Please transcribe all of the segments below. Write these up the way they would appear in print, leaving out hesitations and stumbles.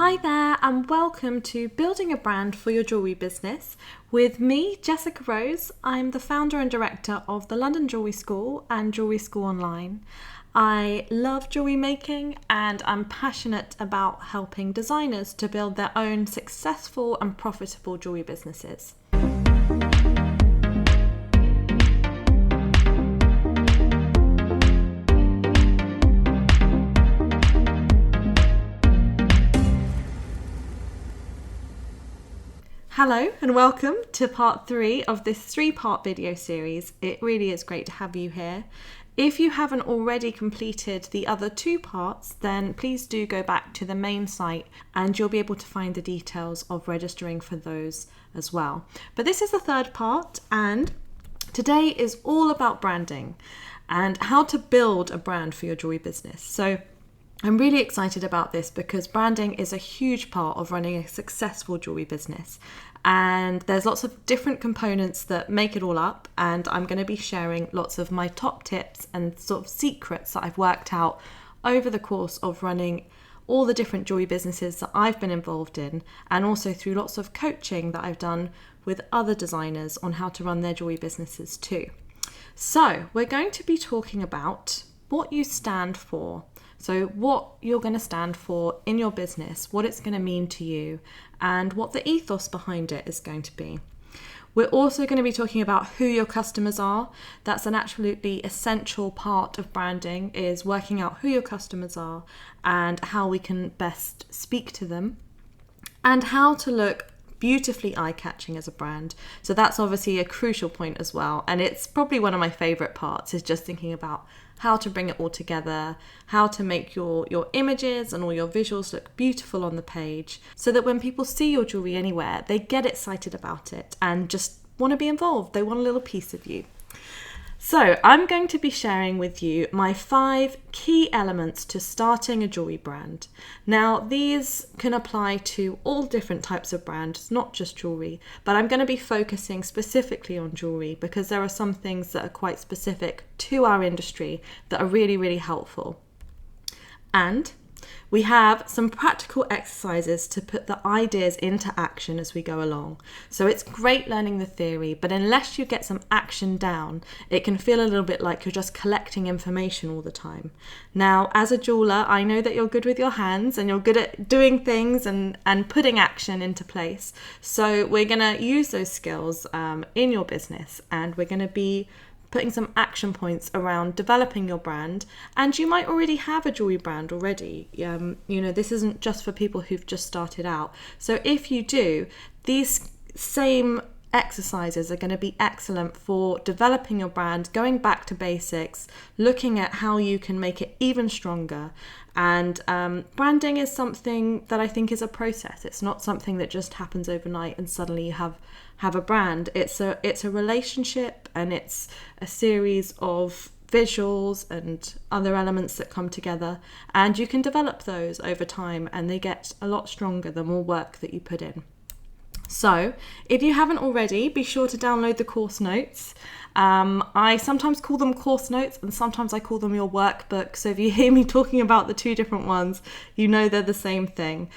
Hi there and welcome to Building a Brand for Your Jewellery Business with me, Jessica Rose. I'm the founder and director of the London Jewellery School and Jewellery School Online. I love jewellery making and I'm passionate about helping designers to build their own successful and profitable jewellery businesses. Hello and welcome to part 3 of this 3-part video series. It really is great to have you here. If you haven't already completed the other 2 parts, then please do go back to the main site and you'll be able to find the details of registering for those as well. But this is the 3rd part and today is all about branding and how to build a brand for your jewelry business. So I'm really excited about this because branding is a huge part of running a successful jewellery business, and there's lots of different components that make it all up, and I'm going to be sharing lots of my top tips and sort of secrets that I've worked out over the course of running all the different jewellery businesses that I've been involved in, and also through lots of coaching that I've done with other designers on how to run their jewellery businesses too. So we're going to be talking about what you stand for. So what you're going to stand for in your business, what it's going to mean to you, and what the ethos behind it is going to be. We're also going to be talking about who your customers are. That's an absolutely essential part of branding, is working out who your customers are and how we can best speak to them, and how to look beautifully eye-catching as a brand. So that's obviously a crucial point as well, and it's probably one of my favorite parts, is just thinking about how to bring it all together, how to make your images and all your visuals look beautiful on the page so that when people see your jewelry anywhere, they get excited about it and just want to be involved. They want a little piece of you. So I'm going to be sharing with you my 5 key elements to starting a jewellery brand. Now, these can apply to all different types of brands, not just jewellery, but I'm going to be focusing specifically on jewellery because there are some things that are quite specific to our industry that are really, really helpful. And we have some practical exercises to put the ideas into action as we go along. So it's great learning the theory, but unless you get some action down, it can feel a little bit like you're just collecting information all the time. Now, as a jeweler, I know that you're good with your hands and you're good at doing things and putting action into place. So we're going to use those skills in your business, and we're going to be putting some action points around developing your brand. And you might already have a jewelry brand already. This isn't just for people who've just started out. So if you do, these same exercises are going to be excellent for developing your brand, going back to basics, looking at how you can make it even stronger. And branding is something that I think is a process. It's not something that just happens overnight and suddenly you have a brand. It's a relationship, and it's a series of visuals and other elements that come together, and you can develop those over time and they get a lot stronger the more work that you put in. So if you haven't already, be sure to download the course notes. I sometimes call them course notes and sometimes I call them your workbook. So if you hear me talking about the 2 different ones, you know they're the same thing,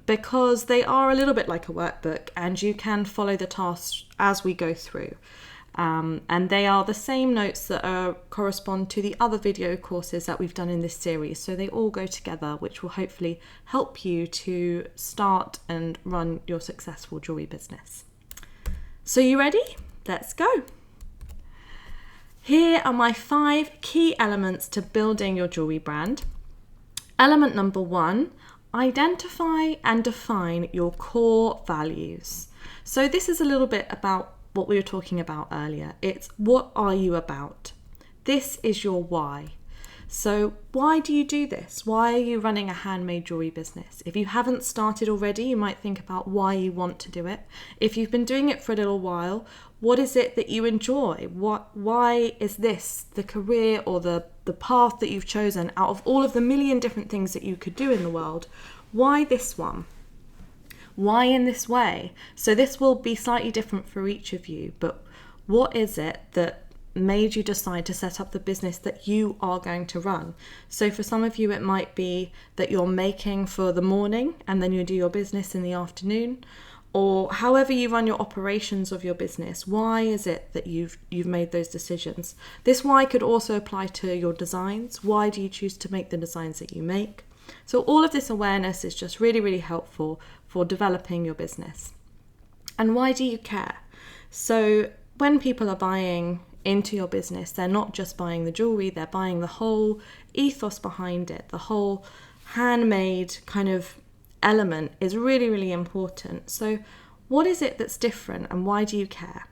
because they are a little bit like a workbook and you can follow the tasks as we go through. And they are the same notes that correspond to the other video courses that we've done in this series. So they all go together, which will hopefully help you to start and run your successful jewellery business. So you ready? Let's go. Here are my 5 key elements to building your jewellery brand. Element number 1, identify and define your core values. So this is a little bit about what we were talking about earlier. It's what are you about? This is your why. So why do you do this? Why are you running a handmade jewellery business? If you haven't started already, you might think about why you want to do it. If you've been doing it for a little while, what is it that you enjoy? Why is this the career or the path that you've chosen out of all of the million different things that you could do in the world? Why this one? Why in this way? So this will be slightly different for each of you, but what is it that made you decide to set up the business that you are going to run. So for some of you, it might be that you're making for the morning and then you do your business in the afternoon, or however you run your operations of your business. Why is it that you've made those decisions? This why could also apply to your designs. Why do you choose to make the designs that you make? So all of this awareness is just really, really helpful for developing your business. And why do you care? So when people are buying into your business, they're not just buying the jewelry, they're buying the whole ethos behind it. The whole handmade kind of element is really, really important. So what is it that's different and why do you care?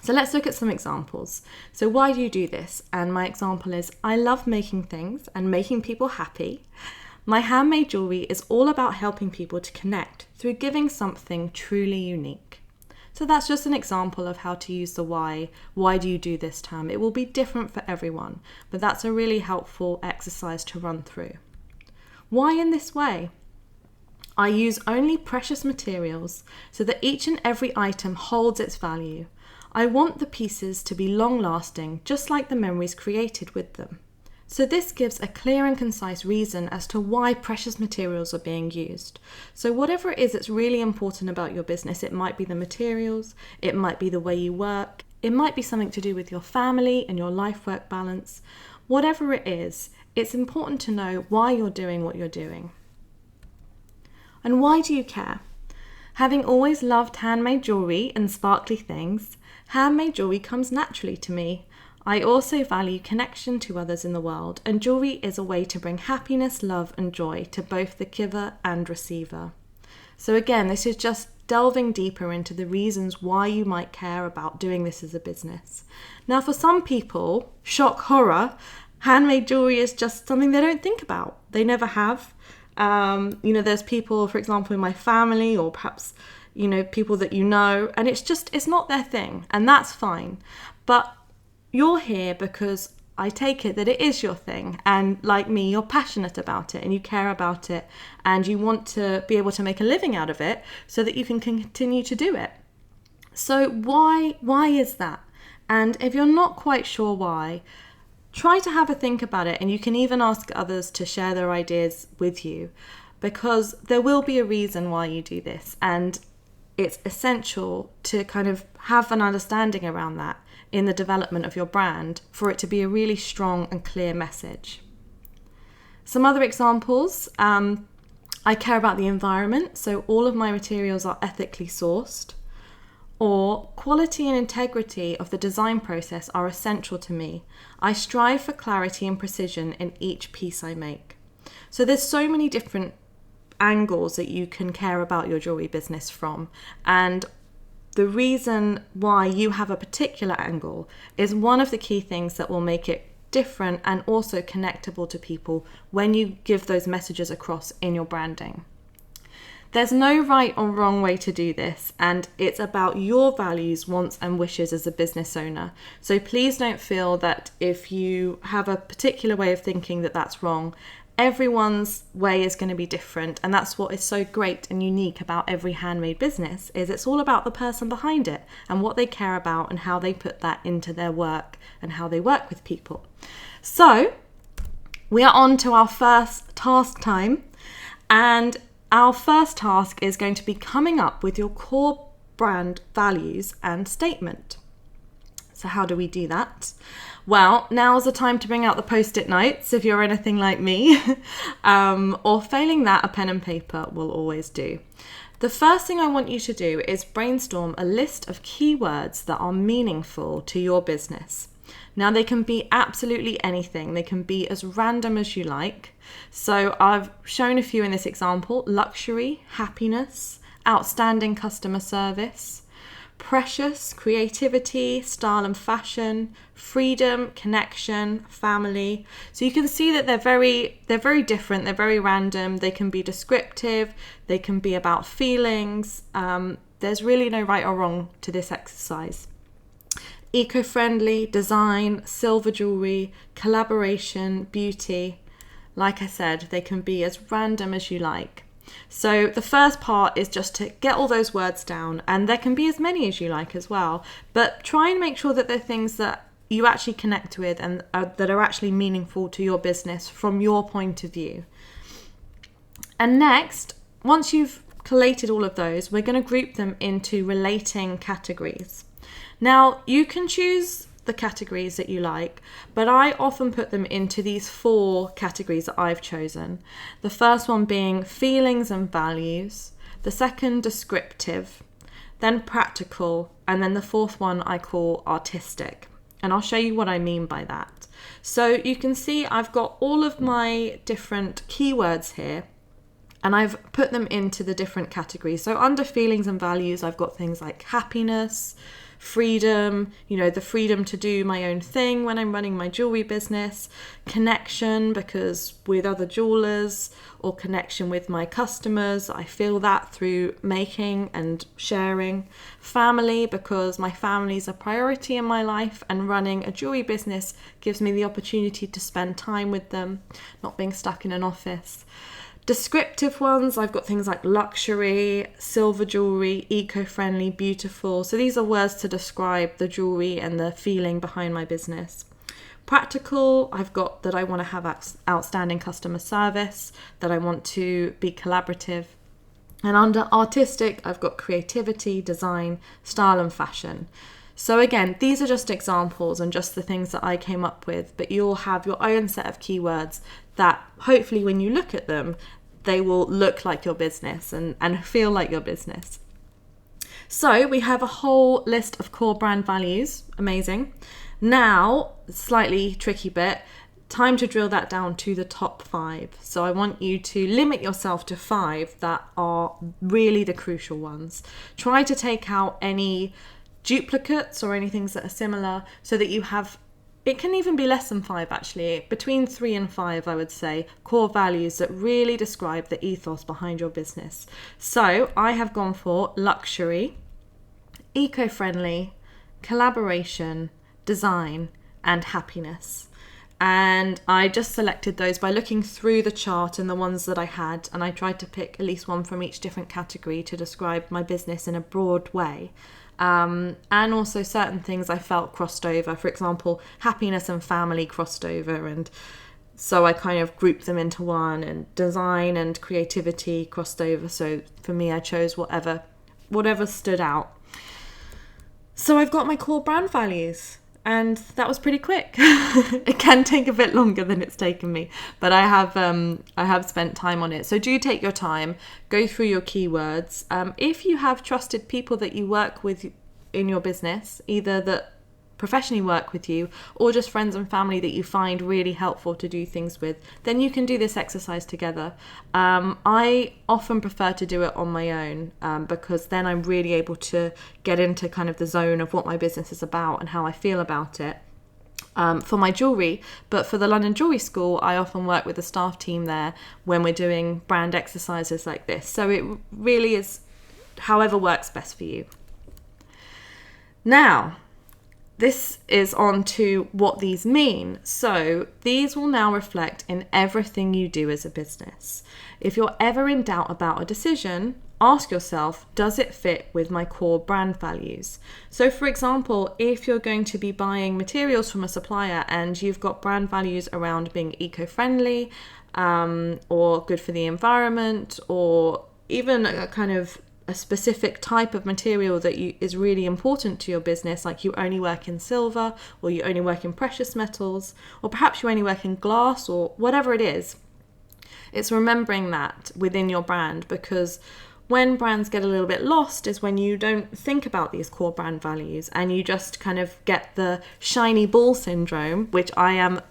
So let's look at some examples. So why do you do this? And my example is, I love making things and making people happy. My handmade jewelry is all about helping people to connect through giving something truly unique. So that's just an example of how to use the why. Why do you do this term? It will be different for everyone, but that's a really helpful exercise to run through. Why in this way? I use only precious materials so that each and every item holds its value. I want the pieces to be long-lasting, just like the memories created with them. So this gives a clear and concise reason as to why precious materials are being used. So whatever it is that's really important about your business, it might be the materials, it might be the way you work, it might be something to do with your family and your life-work balance. Whatever it is, it's important to know why you're doing what you're doing. And why do you care? Having always loved handmade jewelry and sparkly things, handmade jewelry comes naturally to me. I also value connection to others in the world, and jewelry is a way to bring happiness, love, and joy to both the giver and receiver. So again, this is just delving deeper into the reasons why you might care about doing this as a business. Now, for some people, shock horror, handmade jewelry is just something they don't think about. They never have. There's people, for example, in my family, or perhaps, people that and it's not their thing, and that's fine. But you're here because I take it that it is your thing, and like me, you're passionate about it and you care about it and you want to be able to make a living out of it so that you can continue to do it. So why is that? And if you're not quite sure why, try to have a think about it, and you can even ask others to share their ideas with you, because there will be a reason why you do this, and it's essential to kind of have an understanding around that in the development of your brand for it to be a really strong and clear message. Some other examples, I care about the environment, so all of my materials are ethically sourced, or quality and integrity of the design process are essential to me. I strive for clarity and precision in each piece I make. So there's so many different angles that you can care about your jewelry business from, and the reason why you have a particular angle is one of the key things that will make it different and also connectable to people when you give those messages across in your branding. There's no right or wrong way to do this, and it's about your values, wants, and wishes as a business owner. So please don't feel that if you have a particular way of thinking that that's wrong. Everyone's way is going to be different, and that's what is so great and unique about every handmade business, is it's all about the person behind it and what they care about and how they put that into their work and how they work with people. So we are on to our first task time, and our first task is going to be coming up with your core brand values and statement. So how do we do that? Well, now's the time to bring out the post-it notes if you're anything like me, or failing that, a pen and paper will always do. The first thing I want you to do is brainstorm a list of keywords that are meaningful to your business. Now, they can be absolutely anything. They can be as random as you like. So I've shown a few in this example: luxury, happiness, outstanding customer service, precious, creativity, style and fashion, freedom, connection, family. So you can see that they're very different. They're very random. They can be descriptive. They can be about feelings. There's really no right or wrong to this exercise. Eco-friendly, design, silver jewelry, collaboration, beauty. Like I said, they can be as random as you like. So the first part is just to get all those words down, and there can be as many as you like as well, but try and make sure that they're things that you actually connect with and that are actually meaningful to your business from your point of view. And next, once you've collated all of those, we're going to group them into relating categories. Now, you can choose the categories that you like, but I often put them into these 4 categories that I've chosen. The first one being feelings and values, the second descriptive, then practical, and then the 4th one I call artistic. And I'll show you what I mean by that. So you can see I've got all of my different keywords here, and I've put them into the different categories. So under feelings and values, I've got things like happiness, freedom, the freedom to do my own thing when I'm running my jewelry business, connection, because with other jewelers, or connection with my customers, I feel that through making and sharing, family, because my family is a priority in my life and running a jewelry business gives me the opportunity to spend time with them, not being stuck in an office. Descriptive ones, I've got things like luxury, silver jewelry, eco-friendly, beautiful. So these are words to describe the jewelry and the feeling behind my business. Practical, I've got that I want to have outstanding customer service, that I want to be collaborative. And under artistic, I've got creativity, design, style and fashion. So again, these are just examples and just the things that I came up with, but you'll have your own set of keywords that hopefully when you look at them, they will look like your business and feel like your business. So we have a whole list of core brand values. Amazing. Now, slightly tricky bit, time to drill that down to the top 5. So I want you to limit yourself to 5 that are really the crucial ones. Try to take out any duplicates or any things that are similar so that you have, it can even be less than 5 actually, between 3 and 5 I would say, core values that really describe the ethos behind your business. So I have gone for luxury, eco-friendly, collaboration, design and happiness. And I just selected those by looking through the chart and the ones that I had, and I tried to pick at least one from each different category to describe my business in a broad way. And also certain things I felt crossed over. For example, happiness and family crossed over, and so I kind of grouped them into one, and design and creativity crossed over. So for me, I chose whatever stood out. So I've got my core brand values. And that was pretty quick. It can take a bit longer than it's taken me, but I have spent time on it. So do take your time, go through your keywords. If you have trusted people that you work with in your business, either that professionally work with you or just friends and family that you find really helpful to do things with, then you can do this exercise together. I often prefer to do it on my own because then I'm really able to get into kind of the zone of what my business is about and how I feel about it. For my jewellery, but for the London Jewellery School, I often work with the staff team there when we're doing brand exercises like this. So it really is however works best for you. Now, this is on to what these mean. So these will now reflect in everything you do as a business. If you're ever in doubt about a decision, ask yourself, does it fit with my core brand values? So for example, if you're going to be buying materials from a supplier and you've got brand values around being eco-friendly or good for the environment, or even a kind of a specific type of material that is really important to your business, like you only work in silver or you only work in precious metals, or perhaps you only work in glass, or whatever it is, it's remembering that within your brand, because when brands get a little bit lost is when you don't think about these core brand values and you just kind of get the shiny ball syndrome, which I am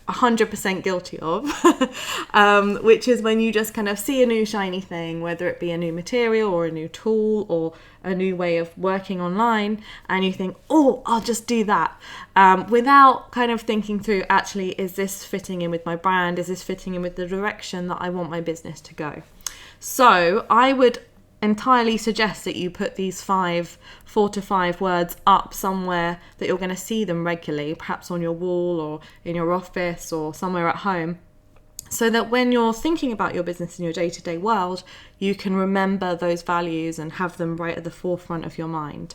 100% guilty of, which is when you just kind of see a new shiny thing, whether it be a new material or a new tool or a new way of working online, and you think, oh, I'll just do that, without kind of thinking through, actually, is this fitting in with my brand? Is this fitting in with the direction that I want my business to go? So I would entirely suggest that you put these 4 to 5 words up somewhere that you're going to see them regularly, perhaps on your wall or in your office or somewhere at home, so that when you're thinking about your business in your day-to-day world, you can remember those values and have them right at the forefront of your mind.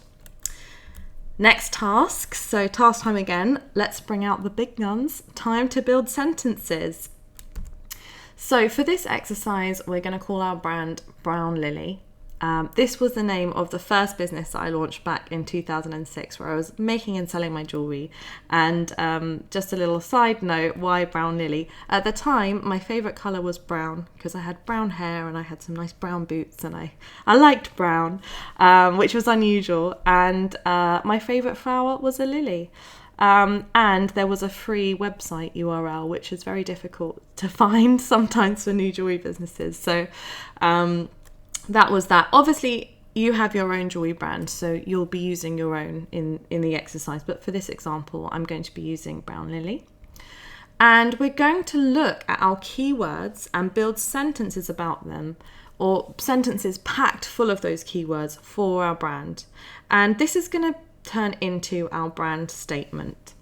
Next task, so task time again. Let's bring out the big guns. Time to build sentences. So for this exercise, we're going to call our brand Brown Lily. This was the name of the first business that I launched back in 2006, where I was making and selling my jewellery. And just a little side note, why Brown Lily? At the time, my favourite colour was brown, because I had brown hair and I had some nice brown boots, and I liked brown, which was unusual. And my favourite flower was a lily. And there was a free website URL, which is very difficult to find sometimes for new jewellery businesses. So that was that. Obviously, you have your own jewellery brand, so you'll be using your own in the exercise. But for this example, I'm going to be using Brown Lily. And we're going to look at our keywords and build sentences about them, or sentences packed full of those keywords for our brand. And this is going to turn into our brand statement.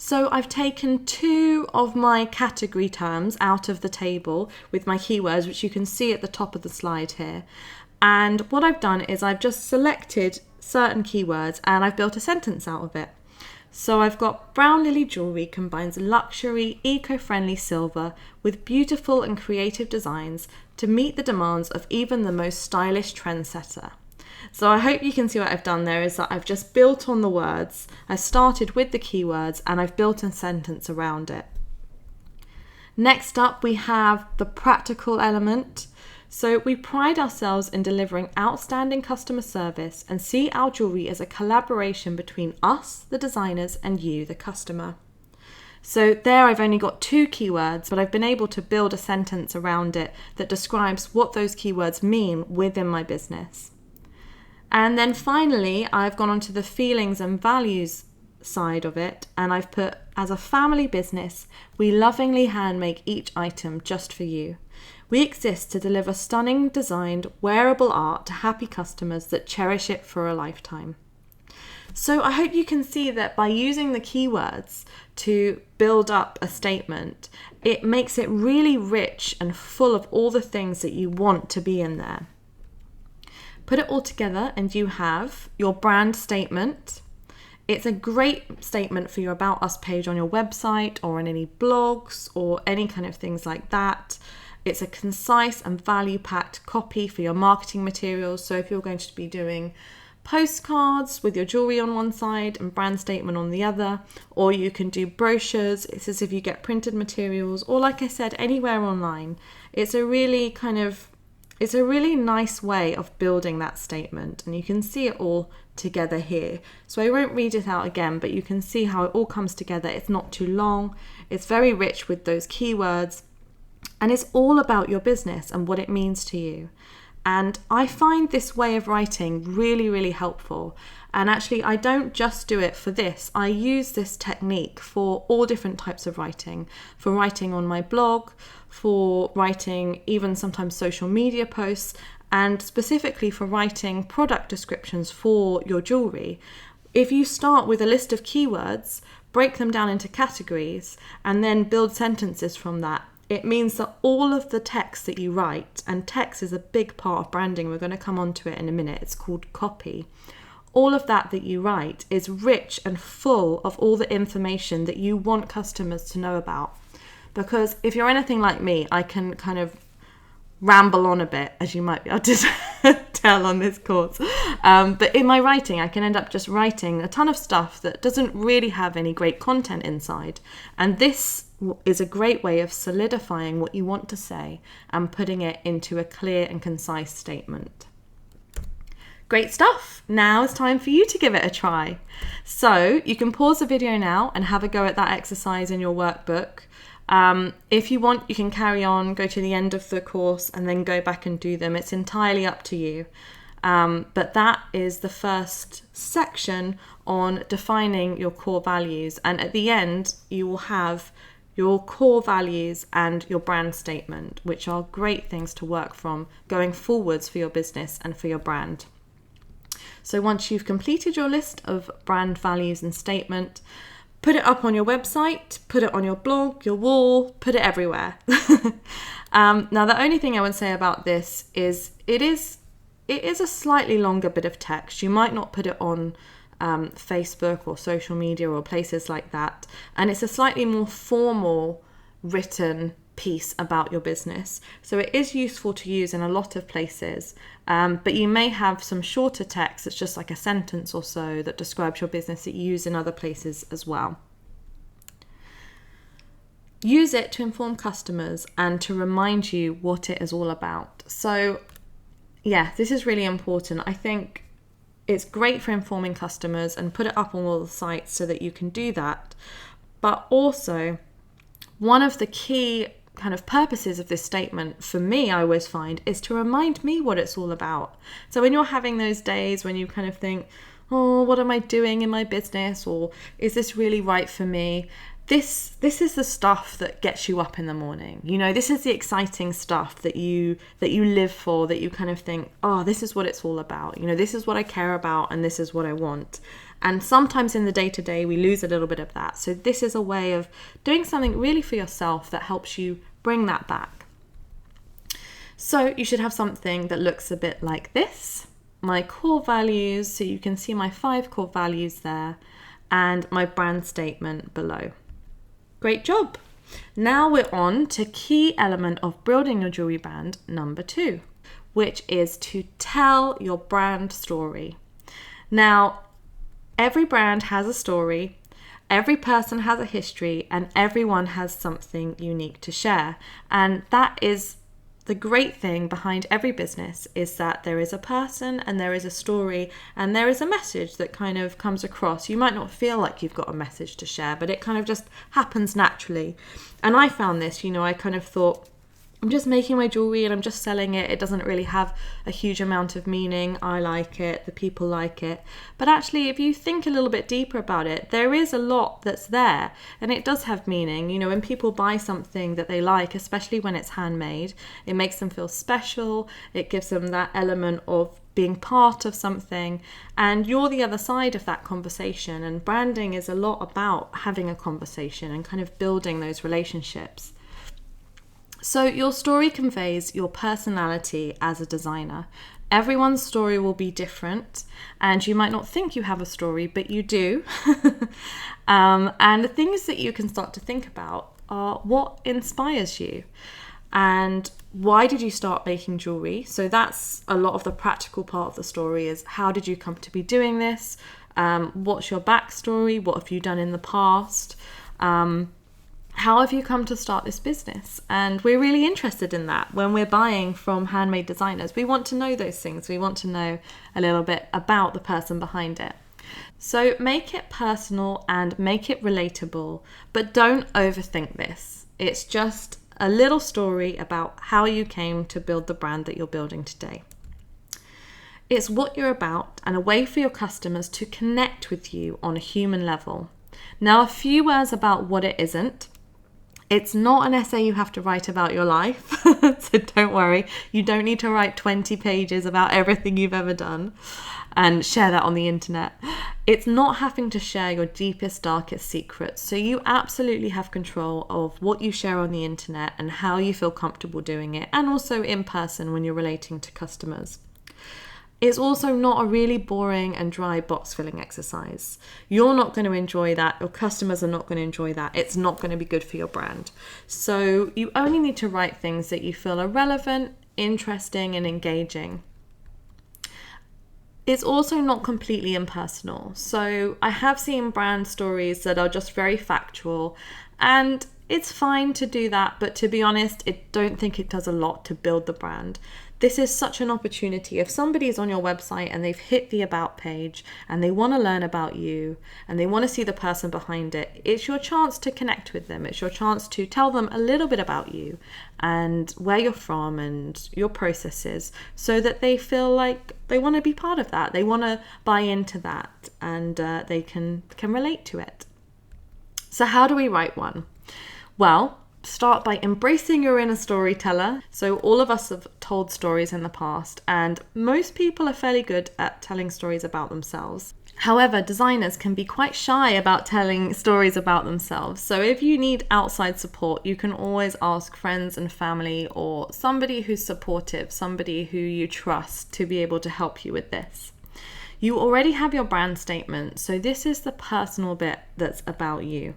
So I've taken 2 of my category terms out of the table with my keywords, which you can see at the top of the slide here. And what I've done is I've just selected certain keywords and I've built a sentence out of it. So I've got Brown Lily Jewellery combines luxury, eco-friendly silver with beautiful and creative designs to meet the demands of even the most stylish trendsetter. So I hope you can see what I've done there is that I've just built on the words. I started with the keywords and I've built a sentence around it. Next up, we have the practical element. So we pride ourselves in delivering outstanding customer service and see our jewellery as a collaboration between us, the designers, and you, the customer. So there I've only got 2 keywords, but I've been able to build a sentence around it that describes what those keywords mean within my business. And then finally, I've gone on to the feelings and values side of it, and I've put, as a family business, we lovingly handmake each item just for you. We exist to deliver stunning designed, wearable art to happy customers that cherish it for a lifetime. So I hope you can see that by using the keywords to build up a statement, it makes it really rich and full of all the things that you want to be in there. Put it all together and you have your brand statement. It's a great statement for your About Us page on your website or on any blogs or any kind of things like that. It's a concise and value-packed copy for your marketing materials. So if you're going to be doing postcards with your jewellery on one side and brand statement on the other, or you can do brochures, it's as if you get printed materials, or like I said, anywhere online. It's a really nice way of building that statement, and you can see it all together here. So I won't read it out again, but you can see how it all comes together. It's not too long, it's very rich with those keywords, and it's all about your business and what it means to you. And I find this way of writing really, really helpful. And actually, I don't just do it for this. I use this technique for all different types of writing, for writing on my blog, for writing even sometimes social media posts, and specifically for writing product descriptions for your jewellery. If you start with a list of keywords, break them down into categories, and then build sentences from that, it means that all of the text that you write, and text is a big part of branding, we're going to come on to it in a minute, it's called copy. All of that you write is rich and full of all the information that you want customers to know about. Because if you're anything like me, I can kind of ramble on a bit, as you might be able to tell on this course. But in my writing, I can end up just writing a ton of stuff that doesn't really have any great content inside. And this is a great way of solidifying what you want to say and putting it into a clear and concise statement. Great stuff. Now it's time for you to give it a try. So you can pause the video now and have a go at that exercise in your workbook. If you want, you can carry on, go to the end of the course and then go back and do them. It's entirely up to you. But that is the first section on defining your core values. And at the end, you will have your core values and your brand statement, which are great things to work from going forwards for your business and for your brand. So once you've completed your list of brand values and statement, put it up on your website, put it on your blog, your wall, put it everywhere. Now, the only thing I would say about this is it is a slightly longer bit of text. You might not put it on Facebook or social media or places like that. And it's a slightly more formal written piece about your business. So it is useful to use in a lot of places, but you may have some shorter text that's just like a sentence or so that describes your business that you use in other places as well. Use it to inform customers and to remind you what it is all about. So yeah, this is really important. I think it's great for informing customers and put it up on all the sites so that you can do that. But also, one of the key kind of purposes of this statement for me, I always find, is to remind me what it's all about. So when you're having those days when you kind of think, oh, what am I doing in my business? Or is this really right for me? This is the stuff that gets you up in the morning. You know, this is the exciting stuff that you live for, that you kind of think, oh, this is what it's all about. You know, this is what I care about and this is what I want. And sometimes in the day-to-day, we lose a little bit of that. So this is a way of doing something really for yourself that helps you bring that back. So you should have something that looks a bit like this. My core values, so you can see my 5 core values there, and my brand statement below. Great job. Now we're on to key element of building your jewelry brand number 2, which is to tell your brand story. Now, every brand has a story, every person has a history, and everyone has something unique to share. And that is the great thing behind every business, is that there is a person and there is a story and there is a message that kind of comes across. You might not feel like you've got a message to share, but it kind of just happens naturally. And I found this, you know, I kind of thought, I'm just making my jewelry and I'm just selling it. It doesn't really have a huge amount of meaning. I like it, the people like it. But actually, if you think a little bit deeper about it, there is a lot that's there and it does have meaning. You know, when people buy something that they like, especially when it's handmade, it makes them feel special. It gives them that element of being part of something, and you're the other side of that conversation. And branding is a lot about having a conversation and kind of building those relationships. So your story conveys your personality as a designer. Everyone's story will be different, and you might not think you have a story, but you do. And the things that you can start to think about are what inspires you and why did you start making jewelry? So that's a lot of the practical part of the story, is how did you come to be doing this? What's your backstory? What have you done in the past? How have you come to start this business? And we're really interested in that when we're buying from handmade designers. We want to know those things. We want to know a little bit about the person behind it. So make it personal and make it relatable, but don't overthink this. It's just a little story about how you came to build the brand that you're building today. It's what you're about and a way for your customers to connect with you on a human level. Now, a few words about what it isn't. It's not an essay you have to write about your life, so don't worry. You don't need to write 20 pages about everything you've ever done and share that on the internet. It's not having to share your deepest, darkest secrets, so you absolutely have control of what you share on the internet and how you feel comfortable doing it, and also in person when you're relating to customers. It's also not a really boring and dry box filling exercise. You're not going to enjoy that. Your customers are not going to enjoy that. It's not going to be good for your brand. So you only need to write things that you feel are relevant, interesting, and engaging. It's also not completely impersonal. So I have seen brand stories that are just very factual, and it's fine to do that, but to be honest, I don't think it does a lot to build the brand. This is such an opportunity. If somebody is on your website and they've hit the About page and they want to learn about you and they want to see the person behind it, it's your chance to connect with them. It's your chance to tell them a little bit about you and where you're from and your processes, so that they feel like they want to be part of that. They want to buy into that, and they can relate to it. So how do we write one? Well, start by embracing your inner storyteller. So all of us have told stories in the past, and most people are fairly good at telling stories about themselves. However, designers can be quite shy about telling stories about themselves. So if you need outside support, you can always ask friends and family or somebody who's supportive, somebody who you trust, to be able to help you with this. You already have your brand statement, so this is the personal bit that's about you.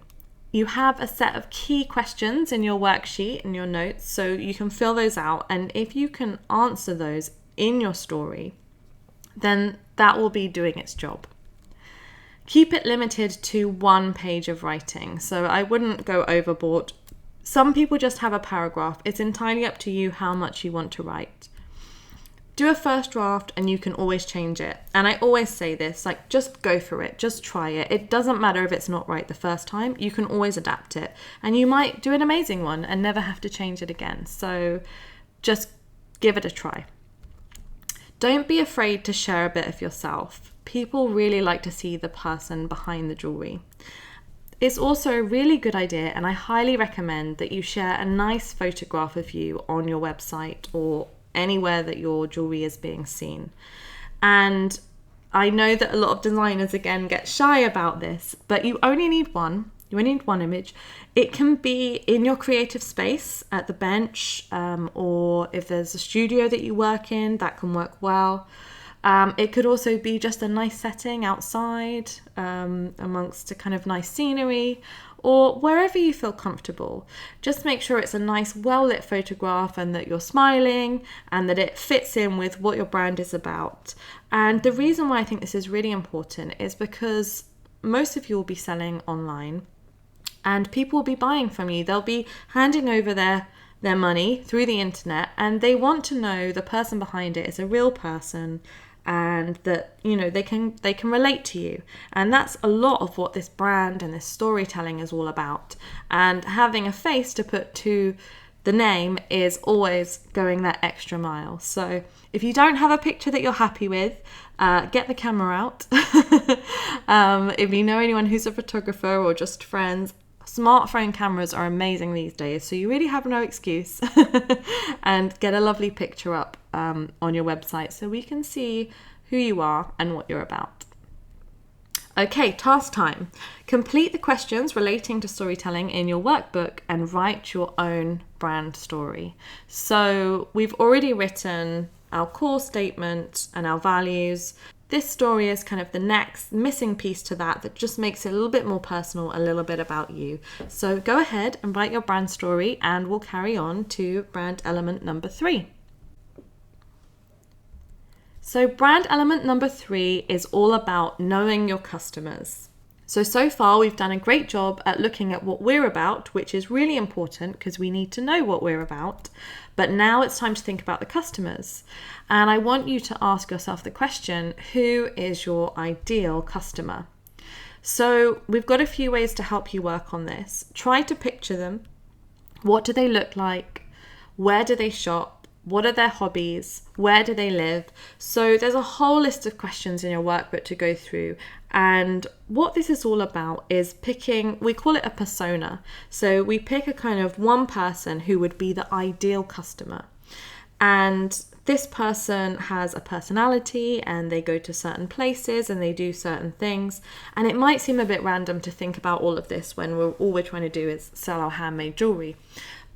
You have a set of key questions in your worksheet and your notes, so you can fill those out, and if you can answer those in your story, then that will be doing its job. Keep it limited to 1 page of writing, so I wouldn't go overboard. Some people just have a paragraph. It's entirely up to you how much you want to write. Do a first draft and you can always change it. And I always say this, like, just go for it, just try it. It doesn't matter if it's not right the first time, you can always adapt it. And you might do an amazing one and never have to change it again. So just give it a try. Don't be afraid to share a bit of yourself. People really like to see the person behind the jewellery. It's also a really good idea, and I highly recommend that you share a nice photograph of you on your website or anywhere that your jewellery is being seen. And I know that a lot of designers again get shy about this, but you only need one. You only need one image. It can be in your creative space at the bench, or if there's a studio that you work in, that can work well. It could also be just a nice setting outside, amongst a kind of nice scenery, or wherever you feel comfortable. Just make sure it's a nice, well-lit photograph and that you're smiling and that it fits in with what your brand is about. And the reason why I think this is really important is because most of you will be selling online and people will be buying from you. They'll be handing over their money through the internet, and they want to know the person behind it is a real person, and that, you know, they can relate to you. And that's a lot of what this brand and this storytelling is all about. And having a face to put to the name is always going that extra mile. So if you don't have a picture that you're happy with, get the camera out. If you know anyone who's a photographer or just friends, smartphone cameras are amazing these days, so you really have no excuse. And get a lovely picture up on your website so we can see who you are and what you're about. Okay, task time. Complete the questions relating to storytelling in your workbook and write your own brand story. So we've already written our core statement and our values. This story is kind of the next missing piece to that just makes it a little bit more personal, a little bit about you. So go ahead and write your brand story, and we'll carry on to brand element number 3. So brand element number 3 is all about knowing your customers. So far we've done a great job at looking at what we're about, which is really important because we need to know what we're about. But now it's time to think about the customers. And I want you to ask yourself the question, who is your ideal customer? So we've got a few ways to help you work on this. Try to picture them. What do they look like? Where do they shop? What are their hobbies? Where do they live? So there's a whole list of questions in your workbook to go through. And what this is all about is picking, we call it a persona. So we pick a kind of one person who would be the ideal customer. And this person has a personality and they go to certain places and they do certain things. And it might seem a bit random to think about all of this when all we're trying to do is sell our handmade jewelry.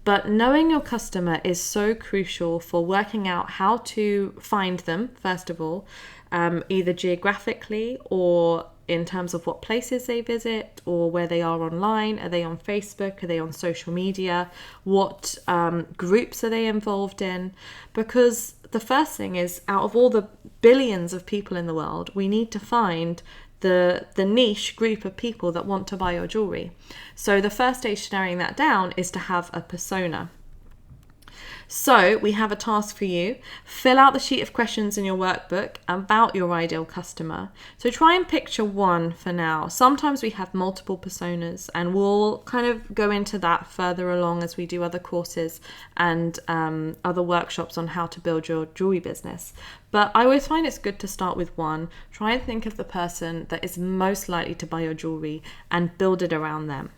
But knowing your customer is so crucial for working out how to find them, first of all, either geographically or in terms of what places they visit or where they are online. Are they on Facebook? Are they on social media? What groups are they involved in? Because the first thing is, out of all the billions of people in the world, we need to find the niche group of people that want to buy your jewelry. So the first stage to narrowing that down is to have a persona. So we have a task for you. Fill out the sheet of questions in your workbook about your ideal customer. So try and picture one for now. Sometimes we have multiple personas, and we'll kind of go into that further along as we do other courses and other workshops on how to build your jewelry business. But I always find it's good to start with one. Try and think of the person that is most likely to buy your jewelry and build it around them.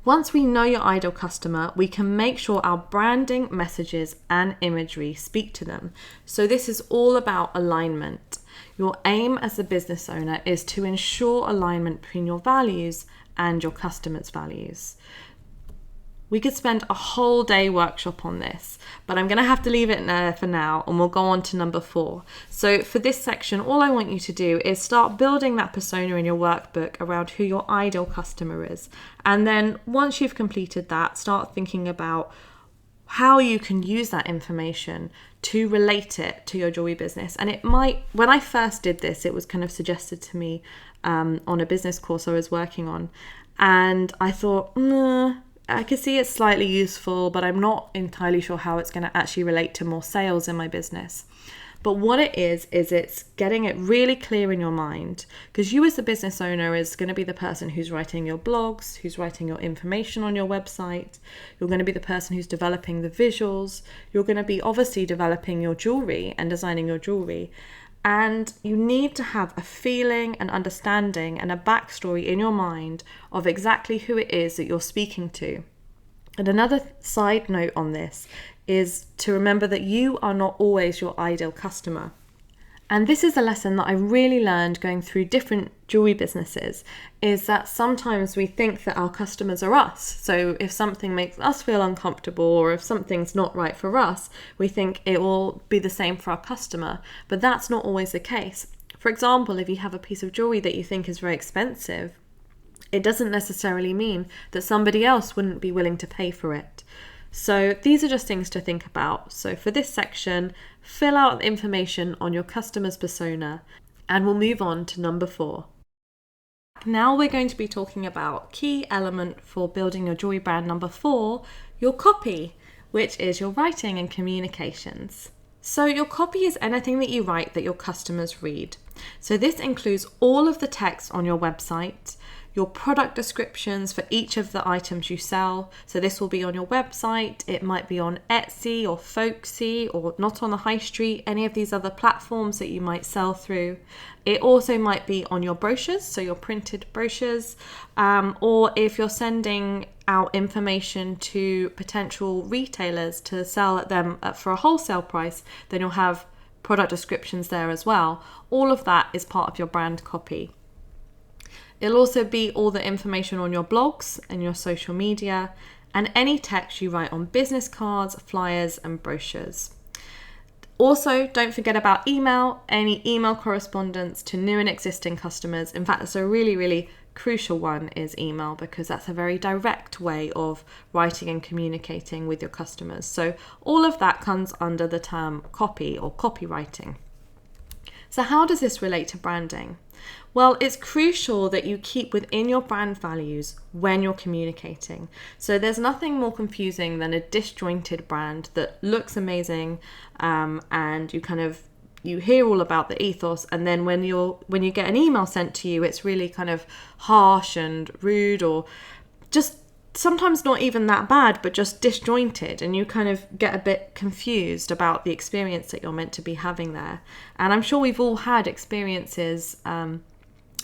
Once we know your ideal customer, we can make sure our branding, messages, and imagery speak to them. So this is all about alignment. Your aim as a business owner is to ensure alignment between your values and your customers' values. We could spend a whole day workshop on this, but I'm going to have to leave it there for now, and we'll go on to number 4. So for this section, all I want you to do is start building that persona in your workbook around who your ideal customer is. And then once you've completed that, start thinking about how you can use that information to relate it to your jewelry business. And it might, when I first did this, it was kind of suggested to me on a business course I was working on. And I thought, I could see it's slightly useful, but I'm not entirely sure how it's going to actually relate to more sales in my business. But what it is it's getting it really clear in your mind, because you as the business owner is going to be the person who's writing your blogs, who's writing your information on your website. You're going to be the person who's developing the visuals. You're going to be obviously developing your jewelry and designing your jewelry. And you need to have a feeling, an understanding, and a backstory in your mind of exactly who it is that you're speaking to. And another side note on this is to remember that you are not always your ideal customer. And this is a lesson that I really learned going through different jewelry businesses, is that sometimes we think that our customers are us. So if something makes us feel uncomfortable, or if something's not right for us, we think it will be the same for our customer. But that's not always the case. For example, if you have a piece of jewelry that you think is very expensive, it doesn't necessarily mean that somebody else wouldn't be willing to pay for it. So these are just things to think about. So for this section, fill out the information on your customer's persona, and we'll move on to number 4. Now we're going to be talking about key element for building your jewelry brand number 4, your copy, which is your writing and communications. So your copy is anything that you write that your customers read. So this includes all of the text on your website, your product descriptions for each of the items you sell. So this will be on your website, it might be on Etsy or Folksy, or not on the high street, any of these other platforms that you might sell through. It also might be on your brochures, so your printed brochures, or if you're sending out information to potential retailers to sell at them for a wholesale price, then you'll have product descriptions there as well. All of that is part of your brand copy. It'll also be all the information on your blogs and your social media, and any text you write on business cards, flyers, and brochures. Also, don't forget about email, any email correspondence to new and existing customers. In fact, that's a really, really crucial one, is email, because that's a very direct way of writing and communicating with your customers. So all of that comes under the term copy or copywriting. So how does this relate to branding? Well, it's crucial that you keep within your brand values when you're communicating. So there's nothing more confusing than a disjointed brand that looks amazing, and you hear all about the ethos, and then when you get an email sent to you, it's really kind of harsh and rude, or just sometimes not even that bad, but just disjointed, and you kind of get a bit confused about the experience that you're meant to be having there. And I'm sure we've all had experiences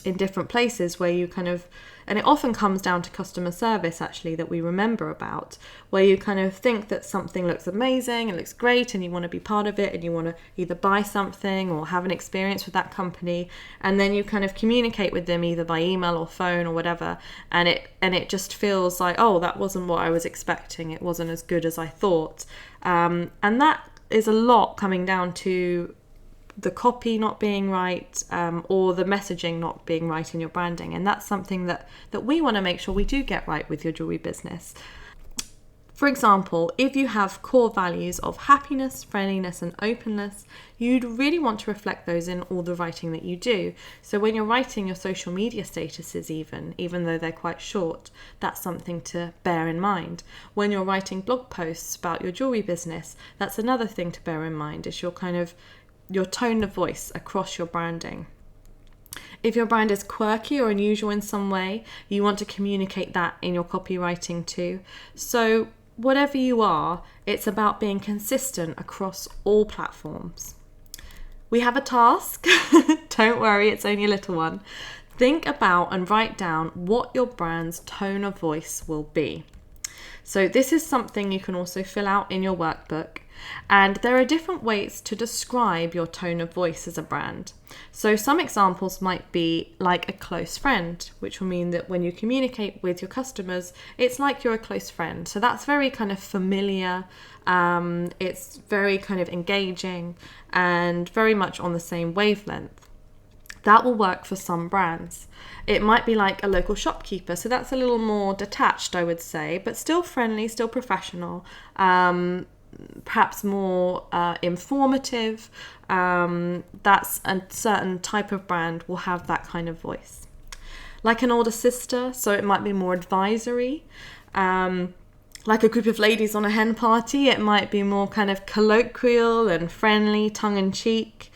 in different places where you kind of, and it often comes down to customer service actually, that we remember about, where you kind of think that something looks amazing, it looks great, and you want to be part of it, and you want to either buy something or have an experience with that company, and then you kind of communicate with them either by email or phone or whatever, and it just feels like, oh, that wasn't what I was expecting, it wasn't as good as I thought, and that is a lot coming down to the copy not being right, or the messaging not being right in your branding. And that's something that we want to make sure we do get right with your jewelry business. For example, if you have core values of happiness, friendliness, and openness, you'd really want to reflect those in all the writing that you do. So when you're writing your social media statuses, even though they're quite short, that's something to bear in mind. When you're writing blog posts about your jewelry business, that's another thing to bear in mind, is your tone of voice across your branding. If your brand is quirky or unusual in some way, you want to communicate that in your copywriting too. So whatever you are, it's about being consistent across all platforms. We have a task. Don't worry, it's only a little one. Think about and write down what your brand's tone of voice will be. So this is something you can also fill out in your workbook. And there are different ways to describe your tone of voice as a brand. So some examples might be like a close friend, which will mean that when you communicate with your customers, it's like you're a close friend. So that's very kind of familiar. It's very kind of engaging and very much on the same wavelength. That will work for some brands. It might be like a local shopkeeper, so that's a little more detached, I would say, but still friendly, still professional, perhaps more informative. That's a certain type of brand will have that kind of voice. Like an older sister, so it might be more advisory. Like a group of ladies on a hen party, it might be more kind of colloquial and friendly, tongue-in-cheek.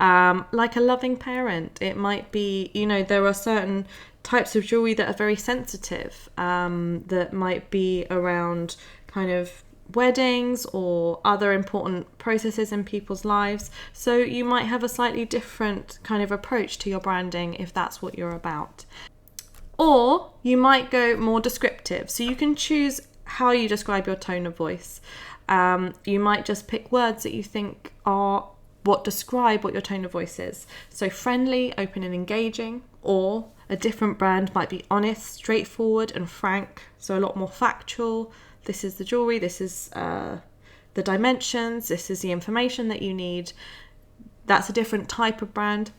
Like a loving parent, it might be, there are certain types of jewelry that are very sensitive, that might be around kind of weddings or other important processes in people's lives. So you might have a slightly different kind of approach to your branding if that's what you're about. Or you might go more descriptive. So you can choose how you describe your tone of voice. You might just pick words that you think are what describe what your tone of voice is. So friendly, open and engaging, or a different brand might be honest, straightforward and frank. So a lot more factual. This is the jewelry, this is the dimensions, this is the information that you need. That's a different type of brand.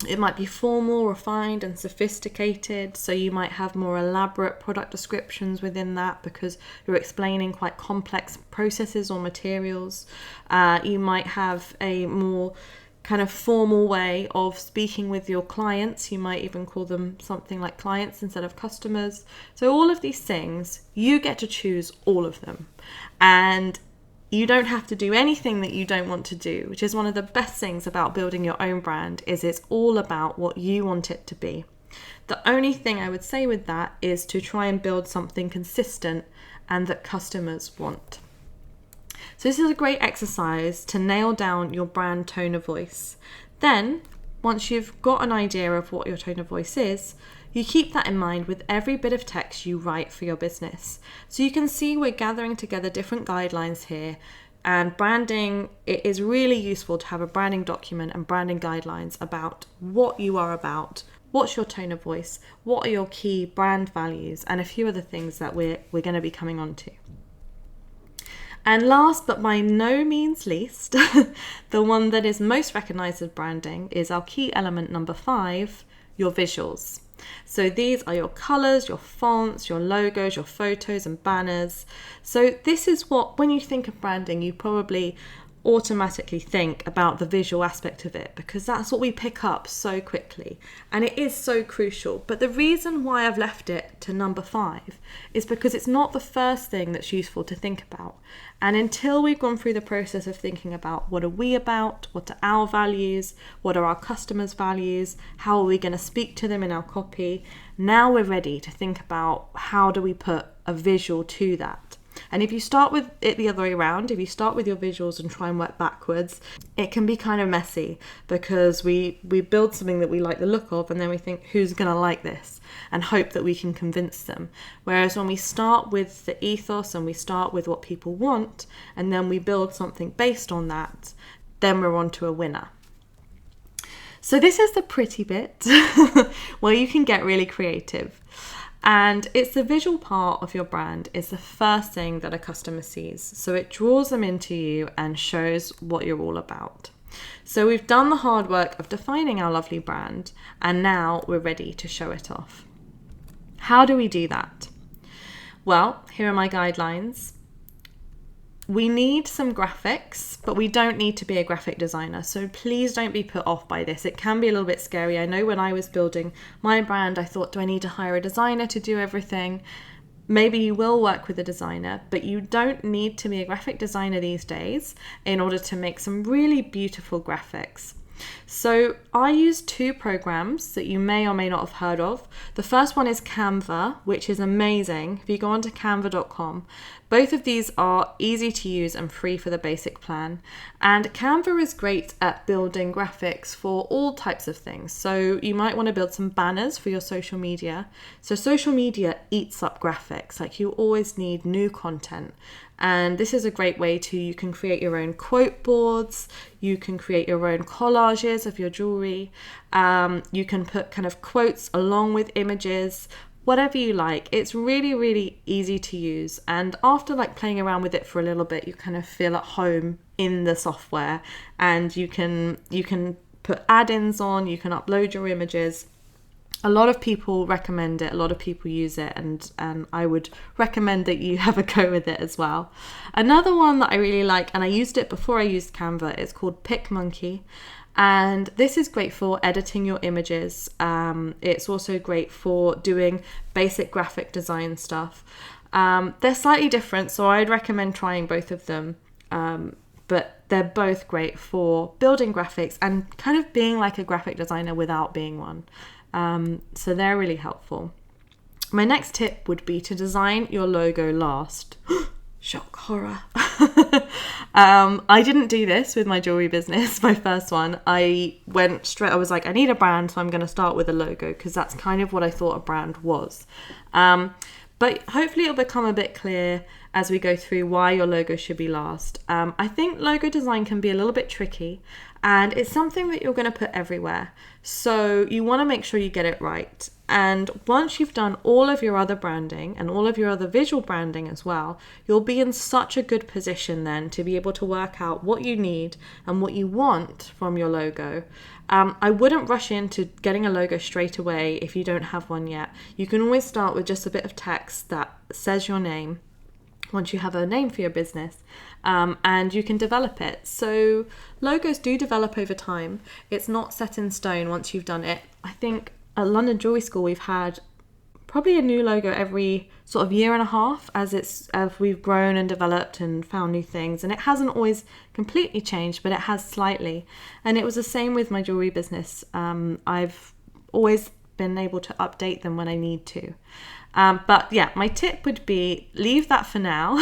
It might be formal, refined and sophisticated. So you might have more elaborate product descriptions within that because you're explaining quite complex processes or materials. You might have a more kind of formal way of speaking with your clients. You might even call them something like clients instead of customers. So all of these things, you get to choose all of them. And you don't have to do anything that you don't want to do, which is one of the best things about building your own brand, is it's all about what you want it to be. The only thing I would say with that is to try and build something consistent and that customers want. So this is a great exercise to nail down your brand tone of voice. Then, once you've got an idea of what your tone of voice is, you keep that in mind with every bit of text you write for your business. So you can see we're gathering together different guidelines here, and branding, it is really useful to have a branding document and branding guidelines about what you are about, what's your tone of voice, what are your key brand values, and a few other things that we're going to be coming on to. And last but by no means least, the one that is most recognized as branding is our key element number 5, your visuals. So these are your colors, your fonts, your logos, your photos and banners. So this is what, when you think of branding, you probably automatically think about the visual aspect of it, because that's what we pick up so quickly and it is so crucial. But the reason why I've left it to number 5 is because it's not the first thing that's useful to think about. And until we've gone through the process of thinking about what are we about, what are our values, what are our customers' values, how are we going to speak to them in our copy, now we're ready to think about how do we put a visual to that. And if you start with it the other way around, if you start with your visuals and try and work backwards, it can be kind of messy because we build something that we like the look of and then we think, who's going to like this? And hope that we can convince them. Whereas when we start with the ethos and we start with what people want and then we build something based on that, then we're on to a winner. So this is the pretty bit where you can get really creative. And it's the visual part of your brand is the first thing that a customer sees. So it draws them into you and shows what you're all about. So we've done the hard work of defining our lovely brand and now we're ready to show it off. How do we do that? Well, here are my guidelines. We need some graphics, but we don't need to be a graphic designer. So please don't be put off by this. It can be a little bit scary. I know when I was building my brand, I thought, do I need to hire a designer to do everything? Maybe you will work with a designer, but you don't need to be a graphic designer these days in order to make some really beautiful graphics. So I use 2 programs that you may or may not have heard of. The first one is Canva, which is amazing. If you go onto canva.com, both of these are easy to use and free for the basic plan. And Canva is great at building graphics for all types of things. So you might want to build some banners for your social media. So social media eats up graphics, like you always need new content. And this is a great way you can create your own quote boards, you can create your own collages of your jewelry, you can put kind of quotes along with images, whatever you like. It's really, really easy to use. And after like playing around with it for a little bit, you kind of feel at home in the software, and you can put add-ins on, you can upload your images. A lot of people recommend it, a lot of people use it, and I would recommend that you have a go with it as well. Another one that I really like, and I used it before I used Canva, is called PicMonkey. And this is great for editing your images. It's also great for doing basic graphic design stuff. They're slightly different, so I'd recommend trying both of them. But they're both great for building graphics and kind of being like a graphic designer without being one. So they're really helpful. My next tip would be to design your logo last. Shock, horror. I didn't do this with my jewelry business, my first one. I was like, I need a brand, so I'm going to start with a logo, because that's kind of what I thought a brand was. But hopefully it'll become a bit clear as we go through why your logo should be last. I think logo design can be a little bit tricky, and it's something that you're going to put everywhere. So you want to make sure you get it right. And once you've done all of your other branding and all of your other visual branding as well, you'll be in such a good position then to be able to work out what you need and what you want from your logo. I wouldn't rush into getting a logo straight away if you don't have one yet. You can always start with just a bit of text that says your name once you have a name for your business, and you can develop it. So logos do develop over time. It's not set in stone once you've done it. I think at London Jewellery School we've had probably a new logo every sort of year and a half as we've grown and developed and found new things, and it hasn't always completely changed, but it has slightly. And it was the same with my jewelry business. I've always been able to update them when I need to. But yeah, my tip would be leave that for now,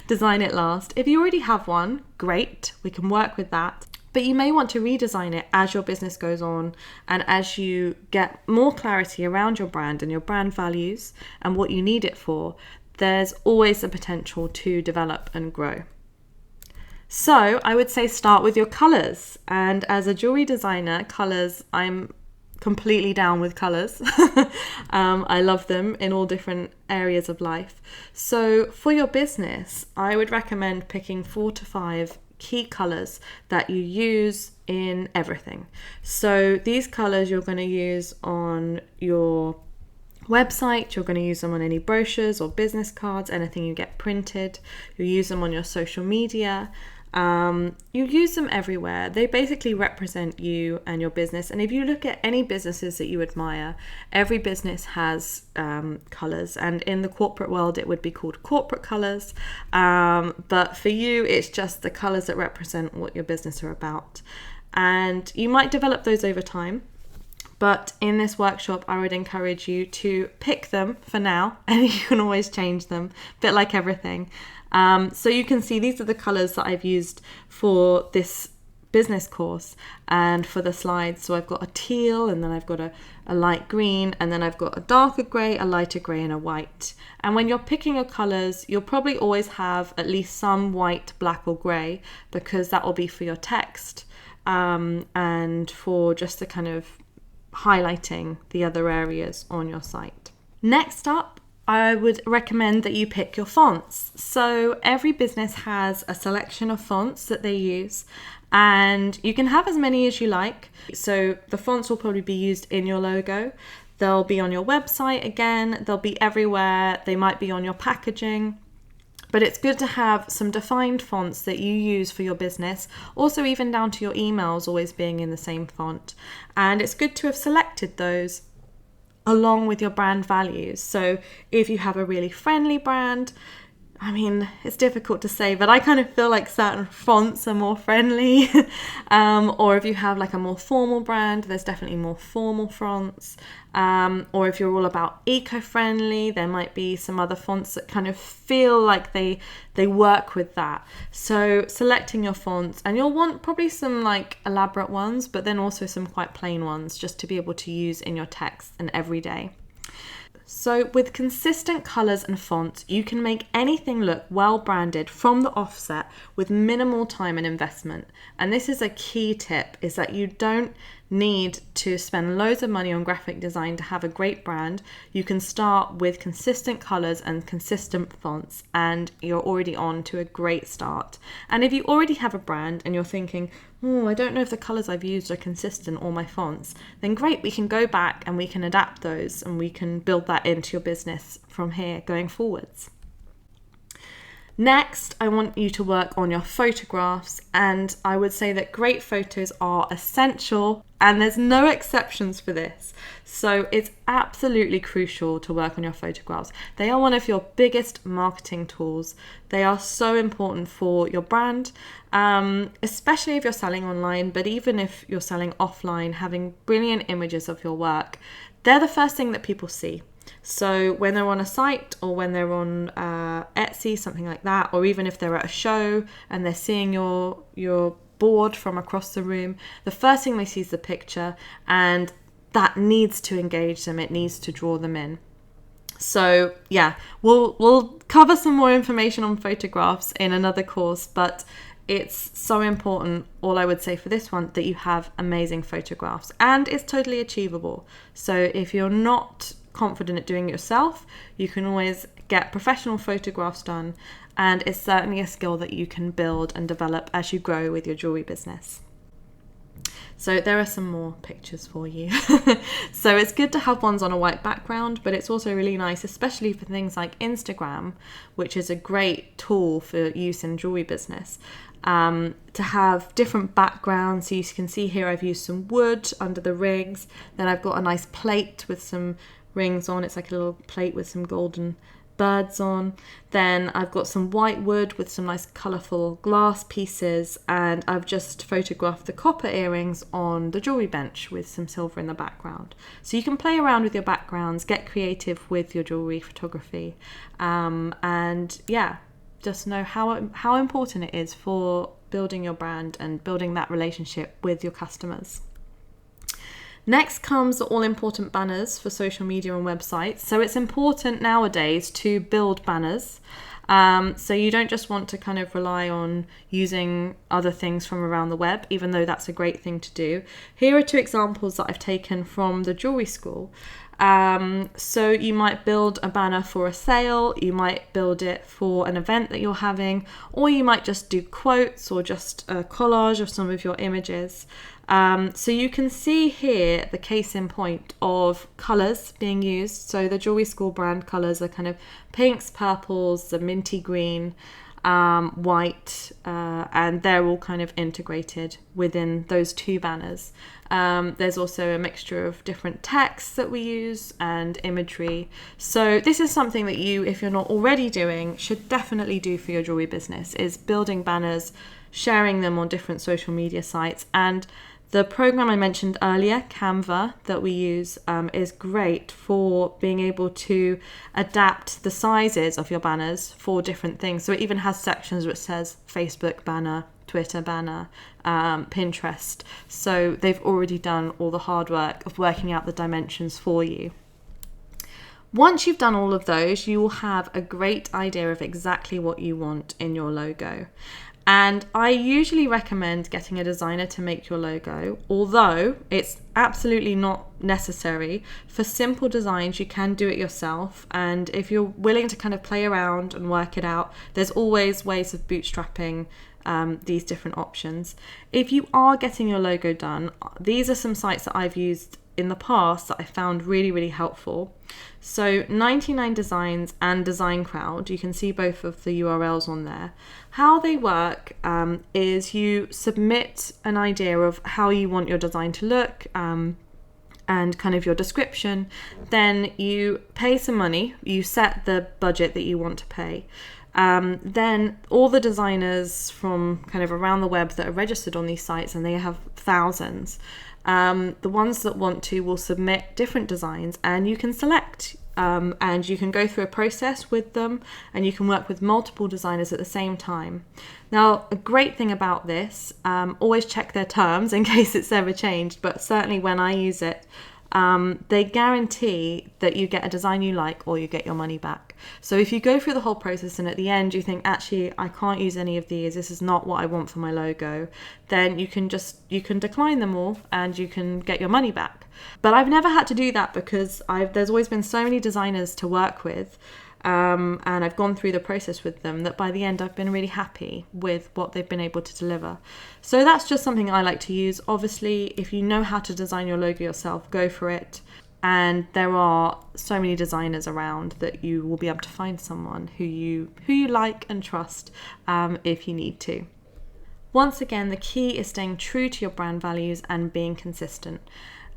design it last. If you already have one, great, we can work with that. But you may want to redesign it as your business goes on and as you get more clarity around your brand and your brand values and what you need it for. There's always a potential to develop and grow. So I would say start with your colours. And as a jewelry designer, colours, I'm completely down with colours. I love them in all different areas of life. So for your business, I would recommend picking 4 to 5 key colours that you use in everything. So these colours you're going to use on your website, you're going to use them on any brochures or business cards, anything you get printed, you use them on your social media. You use them everywhere. They basically represent you and your business. And if you look at any businesses that you admire, every business has colours. And in the corporate world, it would be called corporate colours. But for you, it's just the colours that represent what your business are about. And you might develop those over time. But in this workshop, I would encourage you to pick them for now, and you can always change them, a bit like everything. So you can see these are the colours that I've used for this business course and for the slides. So I've got a teal, and then I've got a light green, and then I've got a darker grey, a lighter grey, and a white. And when you're picking your colours, you'll probably always have at least some white, black or grey, because that will be for your text and for just the kind of highlighting the other areas on your site. Next up, I would recommend that you pick your fonts. So every business has a selection of fonts that they use, and you can have as many as you like. So the fonts will probably be used in your logo. They'll be on your website again, they'll be everywhere, they might be on your packaging. But it's good to have some defined fonts that you use for your business, also even down to your emails always being in the same font. And it's good to have selected those along with your brand values. So if you have a really friendly brand, I mean, it's difficult to say, but I kind of feel like certain fonts are more friendly. Or if you have like a more formal brand, there's definitely more formal fonts. Or if you're all about eco-friendly, there might be some other fonts that kind of feel like they work with that. So selecting your fonts, and you'll want probably some like elaborate ones, but then also some quite plain ones just to be able to use in your text and every day. So with consistent colours and fonts, you can make anything look well branded from the offset with minimal time and investment. And this is a key tip, is that you don't need to spend loads of money on graphic design to have a great brand. You can start with consistent colours and consistent fonts and you're already on to a great start. And if you already have a brand and you're thinking, oh, I don't know if the colours I've used are consistent or my fonts, then great, we can go back and we can adapt those and we can build that into your business from here going forwards. Next, I want you to work on your photographs, and I would say that great photos are essential and there's no exceptions for this. So it's absolutely crucial to work on your photographs. They are one of your biggest marketing tools. They are so important for your brand, especially if you're selling online, but even if you're selling offline, having brilliant images of your work, they're the first thing that people see. So when they're on a site or when they're on Etsy, something like that, or even if they're at a show and they're seeing your board from across the room, the first thing they see is the picture, and that needs to engage them. It needs to draw them in. So yeah, we'll cover some more information on photographs in another course, but it's so important, all I would say for this one, that you have amazing photographs, and it's totally achievable. So if you're not confident at doing it yourself, you can always get professional photographs done, and it's certainly a skill that you can build and develop as you grow with your jewelry business. So there are some more pictures for you. So it's good to have ones on a white background, but it's also really nice, especially for things like Instagram, which is a great tool for use in jewelry business, to have different backgrounds. So you can see here I've used some wood under the rings, then I've got a nice plate with some rings on. It's like a little plate with some golden birds on. Then I've got some white wood with some nice colourful glass pieces, and I've just photographed the copper earrings on the jewellery bench with some silver in the background. So you can play around with your backgrounds, get creative with your jewellery photography, and yeah, just know how important it is for building your brand and building that relationship with your customers. Next comes the all-important banners for social media and websites. So it's important nowadays to build banners. So you don't just want to kind of rely on using other things from around the web, even though that's a great thing to do. Here are two examples that I've taken from the jewelry school. So you might build a banner for a sale, you might build it for an event that you're having, or you might just do quotes or just a collage of some of your images. So you can see here the case in point of colours being used. So the jewelry school brand colours are kind of pinks, purples, the minty green, white, and they're all kind of integrated within those two banners. There's also a mixture of different texts that we use and imagery. So this is something that you, if you're not already doing, should definitely do for your jewelry business, is building banners, sharing them on different social media sites. And the program I mentioned earlier, Canva, that we use is great for being able to adapt the sizes of your banners for different things. So it even has sections which says Facebook banner, Twitter banner, Pinterest. So they've already done all the hard work of working out the dimensions for you. Once you've done all of those, you will have a great idea of exactly what you want in your logo. And I usually recommend getting a designer to make your logo, although it's absolutely not necessary. For simple designs, you can do it yourself. And if you're willing to kind of play around and work it out, there's always ways of bootstrapping these different options. If you are getting your logo done, these are some sites that I've used in the past that I found really, really helpful. So 99 Designs and Design Crowd, you can see both of the URLs on there. How they work is you submit an idea of how you want your design to look, and kind of your description. Then you pay some money, you set the budget that you want to pay. Then all the designers from kind of around the web that are registered on these sites, and they have thousands, the ones that want to will submit different designs, and you can select, and you can go through a process with them, and you can work with multiple designers at the same time. Now, a great thing about this, always check their terms in case it's ever changed, but certainly when I use it, they guarantee that you get a design you like or you get your money back. So if you go through the whole process and at the end you think, actually, I can't use any of these, this is not what I want for my logo, then you can decline them all and you can get your money back. But I've never had to do that because there's always been so many designers to work with. And I've gone through the process with them that by the end I've been really happy with what they've been able to deliver. So that's just something I like to use. Obviously, if you know how to design your logo yourself, go for it. And there are so many designers around that you will be able to find someone who you like and trust if you need to. Once again, the key is staying true to your brand values and being consistent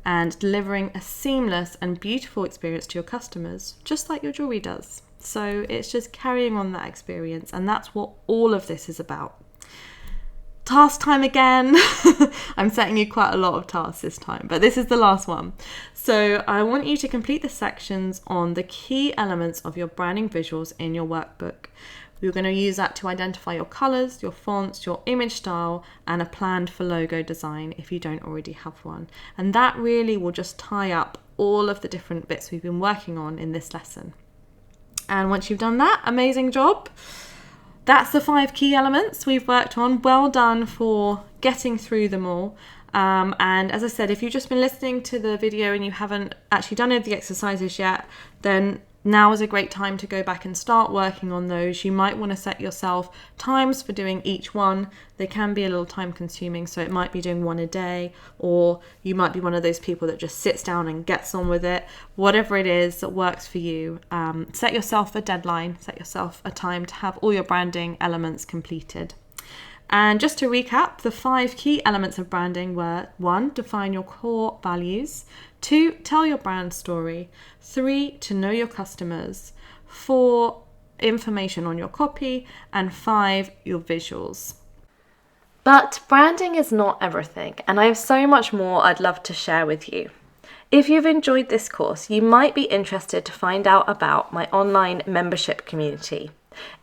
and delivering a seamless and beautiful experience to your customers, just like your jewellery does. So it's just carrying on that experience, and that's what all of this is about. Task time again. I'm setting you quite a lot of tasks this time, but this is the last one. So I want you to complete the sections on the key elements of your branding visuals in your workbook. We're going to use that to identify your colours, your fonts, your image style, and a plan for logo design if you don't already have one. And that really will just tie up all of the different bits we've been working on in this lesson. And once you've done that, amazing job. That's the 5 key elements we've worked on. Well done for getting through them all. And as I said, if you've just been listening to the video and you haven't actually done any of the exercises yet, then now is a great time to go back and start working on those. You might want to set yourself times for doing each one. They can be a little time consuming, so it might be doing one a day, or you might be one of those people that just sits down and gets on with it. Whatever it is that works for you, set yourself a deadline, set yourself a time to have all your branding elements completed. And just to recap, the 5 key elements of branding were: 1, define your core values; 2, tell your brand story; 3, to know your customers; 4, information on your copy; and 5, your visuals. But branding is not everything, and I have so much more I'd love to share with you. If you've enjoyed this course, you might be interested to find out about my online membership community.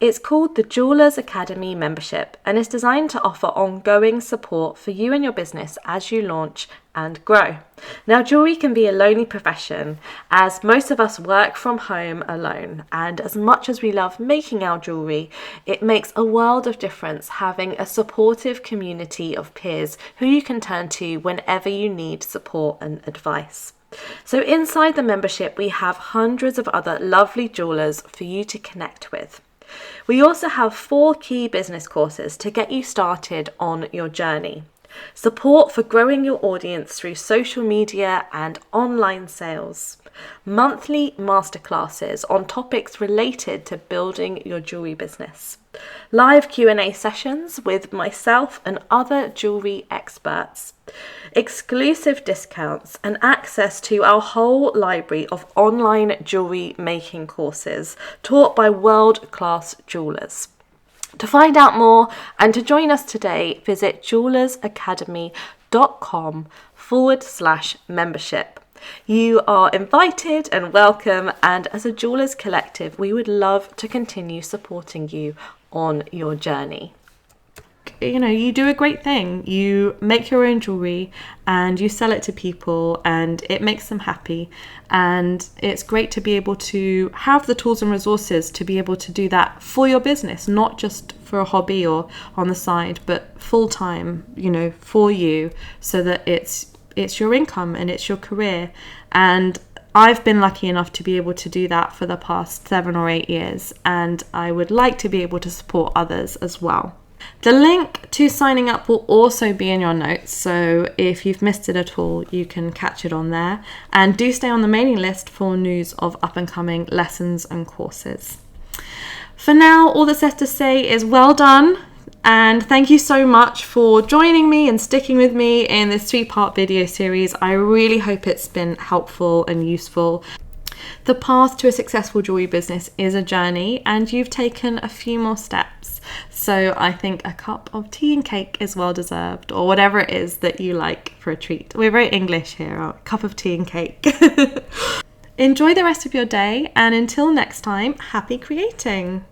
It's called the Jewellers Academy Membership, and is designed to offer ongoing support for you and your business as you launch and grow. Now, jewellery can be a lonely profession, as most of us work from home alone, and as much as we love making our jewellery, it makes a world of difference having a supportive community of peers who you can turn to whenever you need support and advice. So inside the membership, we have hundreds of other lovely jewellers for you to connect with. We also have 4 key business courses to get you started on your journey. Support for growing your audience through social media and online sales. Monthly masterclasses on topics related to building your jewellery business. Live Q&A sessions with myself and other jewellery experts. Exclusive discounts and access to our whole library of online jewellery making courses taught by world-class jewellers. To find out more and to join us today, visit jewellersacademy.com/membership. You are invited and welcome, and as a Jewellers Collective, we would love to continue supporting you on your journey. You know, you do a great thing. You make your own jewellery and you sell it to people and it makes them happy. And it's great to be able to have the tools and resources to be able to do that for your business, not just for a hobby or on the side, but full time, you know, for you, so that it's your income and it's your career. And I've been lucky enough to be able to do that for the past 7 or 8 years, and I would like to be able to support others as well. The link to signing up will also be in your notes, so if you've missed it at all, you can catch it on there. And do stay on the mailing list for news of up-and-coming lessons and courses. For now, all that's left to say is well done, and thank you so much for joining me and sticking with me in this 3-part video series. I really hope it's been helpful and useful. The path to a successful jewellery business is a journey, and you've taken a few more steps. So I think a cup of tea and cake is well deserved, or whatever it is that you like for a treat. We're very English here, a cup of tea and cake. Enjoy the rest of your day, and until next time, happy creating!